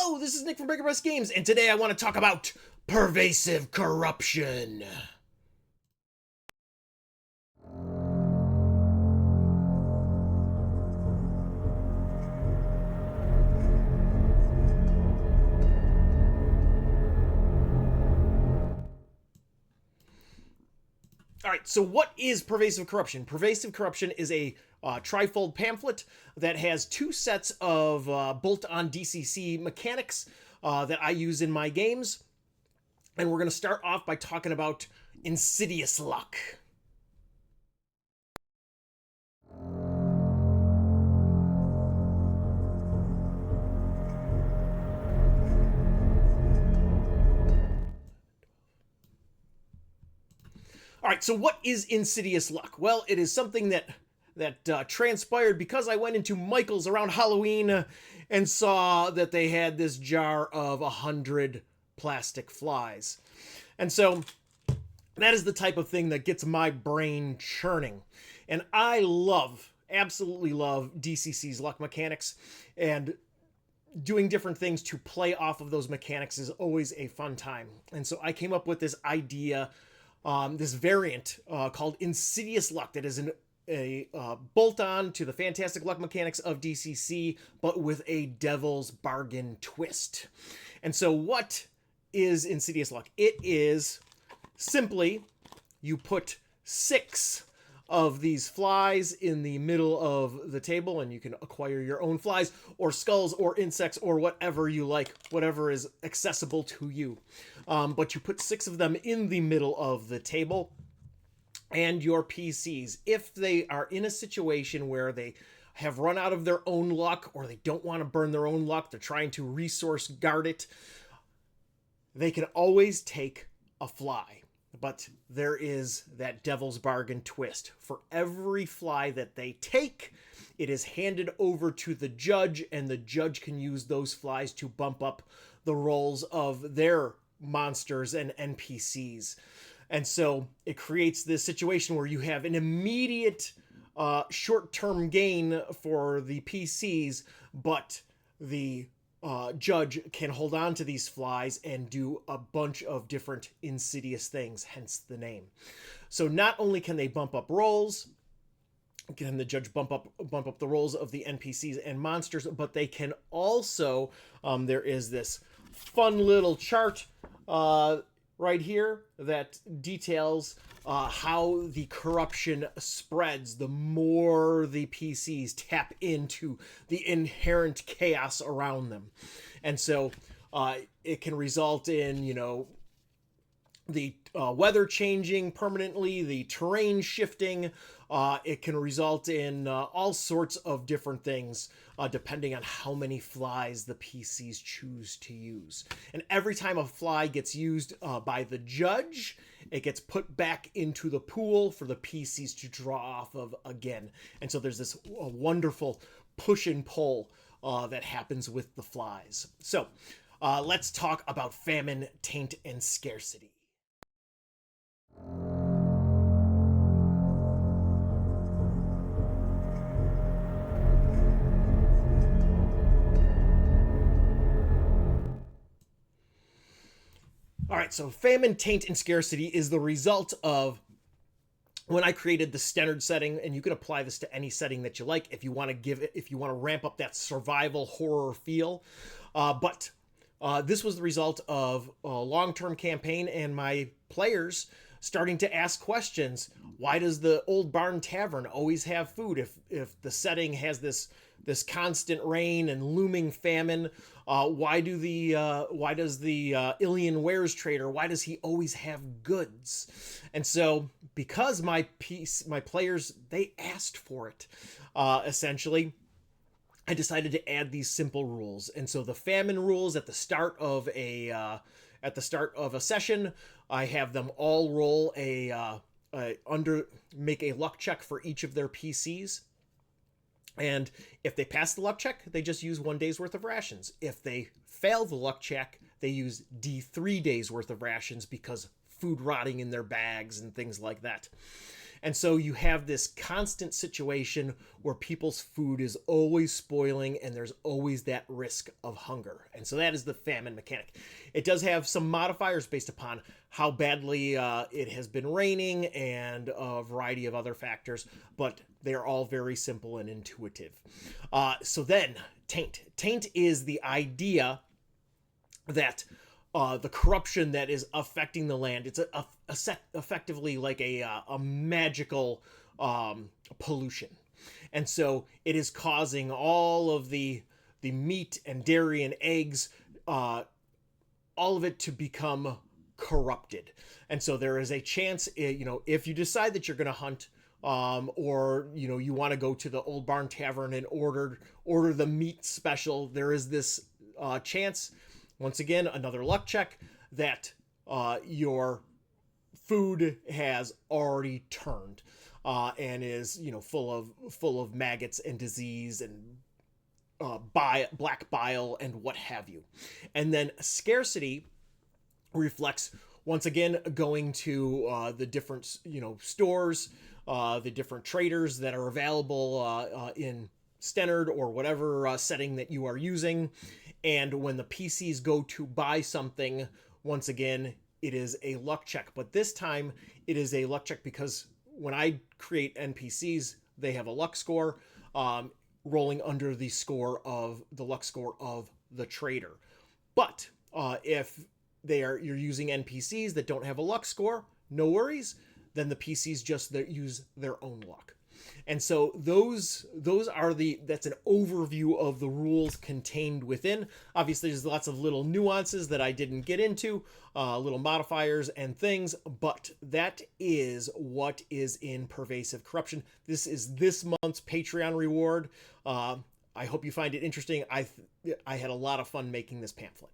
Hello, this is Nick from Bigger Best Games, and today I want to talk about pervasive corruption. All right, so what is pervasive corruption? Pervasive corruption is a trifold pamphlet that has two sets of bolt-on DCC mechanics that I use in my games. And we're going to start off by talking about insidious luck. All right, so what is insidious luck? Well, it is something that transpired because I went into Michael's around Halloween and saw that they had this jar of 100 plastic flies. And so that is the type of thing that gets my brain churning. And I absolutely love DCC's luck mechanics, and doing different things to play off of those mechanics is always a fun time. And so I came up with this idea, this variant called Insidious Luck, that is a bolt-on to the fantastic luck mechanics of DCC, but with a devil's bargain twist. And so what is Insidious Luck? It is simply you put 6 of these flies in the middle of the table, and you can acquire your own flies or skulls or insects or whatever you like, whatever is accessible to you. But you put 6 of them in the middle of the table, and your PCs, if they are in a situation where they have run out of their own luck or they don't want to burn their own luck, they're trying to resource guard it, they can always take a fly. But there is that devil's bargain twist. For every fly that they take, it is handed over to the judge, and the judge can use those flies to bump up the rolls of their monsters and NPCs. And so it creates this situation where you have an immediate short-term gain for the PCs, but the judge can hold on to these flies and do a bunch of different insidious things, hence the name. So not only can they bump up rolls, can the judge bump up the rolls of the NPCs and monsters, but they can also, there is this fun little chart right here that details how the corruption spreads the more the PCs tap into the inherent chaos around them. And so it can result in, the weather changing permanently, the terrain shifting. It can result in all sorts of different things depending on how many flies the PCs choose to use. And every time a fly gets used by the judge, it gets put back into the pool for the PCs to draw off of again. And so there's this wonderful push and pull that happens with the flies. So let's talk about famine, taint, and scarcity. All right, so famine, taint, and scarcity is the result of when I created the standard setting, and you can apply this to any setting that you like if you want to ramp up that survival horror feel. But this was the result of a long-term campaign and my players starting to ask questions. Why does the Old Barn Tavern always have food if the setting has this constant rain and looming famine? Why does the Ilian wares trader, why does he always have goods? And so because my players, they asked for it, essentially, I decided to add these simple rules. And so the famine rules at the start of a session, I have them all roll make a luck check for each of their PCs. And if they pass the luck check, they just use 1 day's worth of rations. If they fail the luck check, they use D3 days worth of rations because food rotting in their bags and things like that. And so you have this constant situation where people's food is always spoiling and there's always that risk of hunger. And so that is the famine mechanic. It does have some modifiers based upon how badly it has been raining and a variety of other factors, but they're all very simple and intuitive. So then, taint. Taint is the idea that the corruption that is affecting the land, it's effectively like a magical pollution. And so it is causing all of the meat and dairy and eggs, all of it to become corrupted. And so there is a chance, if you decide that you're going to hunt, or you want to go to the Old Barn Tavern and order the meat special, there is this chance, once again, another luck check, that your food has already turned and is full of maggots and disease and black bile and what have you. And then scarcity reflects, once again, going to the different stores, the different traders that are available in Stennard or whatever setting that you are using. And when the PCs go to buy something, once again, it is a luck check. But this time it is a luck check because when I create NPCs, they have a luck score rolling under the luck score of the trader. But if you're using NPCs that don't have a luck score, no worries. Then the PCs just use their own luck. And so that's an overview of the rules contained within. Obviously, there's lots of little nuances that I didn't get into, little modifiers and things, but that is what is in Pervasive Corruption. This is this month's Patreon reward. I hope you find it interesting. I had a lot of fun making this pamphlet.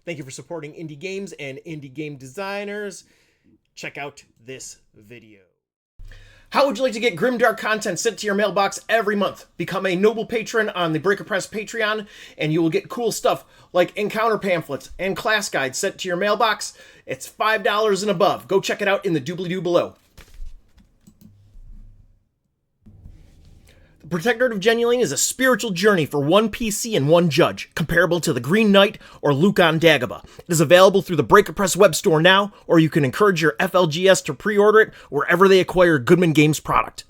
Thank you for supporting indie games and indie game designers. Check out this video. How would you like to get grimdark content sent to your mailbox every month? Become a noble patron on the Breaker Press Patreon, and you will get cool stuff like encounter pamphlets and class guides sent to your mailbox. It's $5 and above. Go check it out in the doobly-doo below. The Protectorate of Genuine is a spiritual journey for one PC and one judge, comparable to the Green Knight or Luke on Dagobah. It is available through the Breaker Press web store now, or you can encourage your FLGS to pre-order it wherever they acquire Goodman Games product.